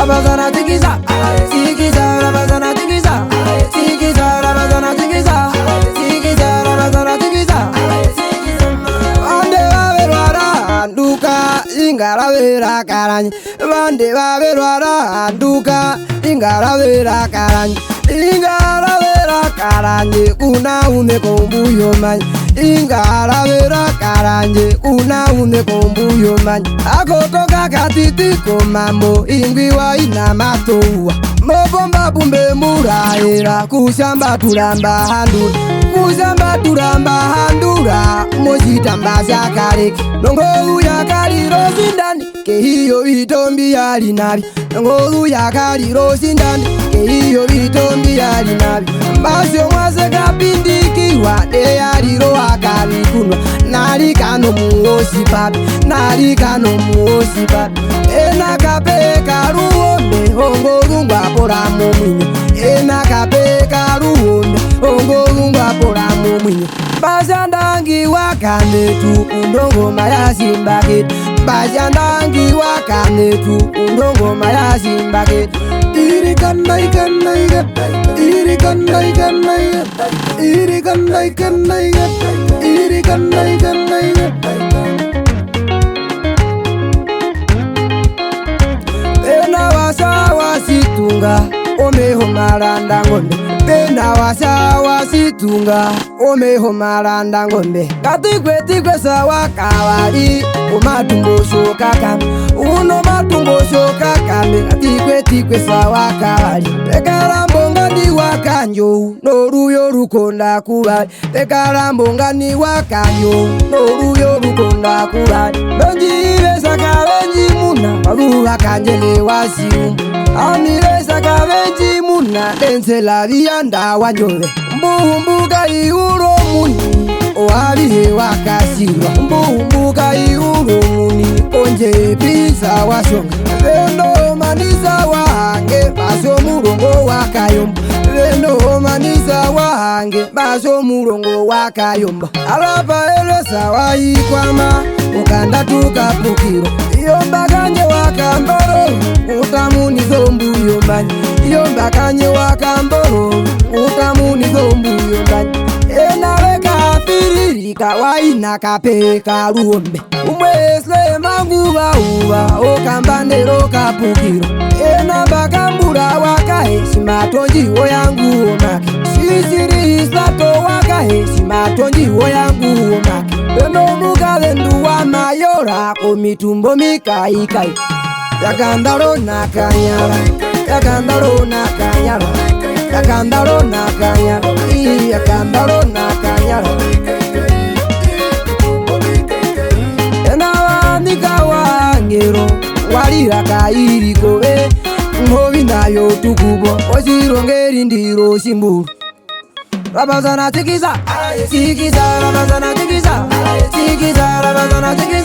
Rabazana tikiza, tikiza, rabazana tikiza, tikiza, rabazana tikiza, tikiza, rabazana tikiza. Bande baberwara anduka ingaravera karanyi, bande baberwara anduka ingaravera karanyi, ingaravera karanyi kuna une kombuyo manyi, ingaravera karanyi kuna une kombuyo manyi. Akotoka katiti komambo ingwiwa ina matoua, mobomba bumbe muraera kushamba turamba handura, kushamba turamba handura mojitamba shakareki nongoru yakari rosindani kehiyo vitombi yali nabi, nongoru yakari rosindani kehiyo vitombi yali nabi. Mbasyo mwase kapindikiwa de yariro wakari kunwa narikano muosi papi, narikano muosi papi. Ena kape karuonde ongorungwa pora mumwinyo, ena kape karuonde ongorungwa pora mumwinyo. Bajandangi wakanetu undongo maya simbaketu, bajandangi wakanetu undongo maya simbaketu. Irikandai kandai kandai, irikandai kandai kandai, irikandai kandai kandai, irikandai kandai kandai. Bena wasa wasitunga omeho maranda ngombe, bena wasa wasitunga omeho maranda ngombe. Katikwe tikwe sawa kawari umatumbo shoka kame, uno matumbo shoka kame. Katikwe tikwe sawa kawari pekarambo ngani wakanyo noruyo rukonda kubali, pekarambo ngani wakanyo noruyo rukonda kubali. Benji besaka benji muna maruha kanjele wasium, amiresa kabenji muna dense la vianda wanjove. Mbumbuka iuro muni oabihe wakasiwa, mbumbuka iuro muni onje pisa washonga. Vendo manisa wange baso murongo wakayomba, vendo manisa wange baso murongo wakayomba. Alapa elesa waikwama ukanda tukapukiro, yomba kanye wakamboro utamuni zombu yombani, yomba kanye wakamboro utamuni zombu yombani. Enaweka firirika waina kapeka ruombe, umwesle manguva uva okambandero kapukiro. Ena bakambura wakaheshi matonji oyangu omake, sisiri isato wakaheshi matonji oyangu omake. Beno mugavendu wa mayora komitumbo mikaikai, yakandaro nakanyara, yakandaro nakanyara, yakandaro nakanyara, yakandaro nakanyara. Enawanika wangero walira kairiko ngovi nayo tukubo osirongeri ndiro simburu. Rabazana tikiza, tikiza, rabazana tikiza, tikiza, rabazana tikiza.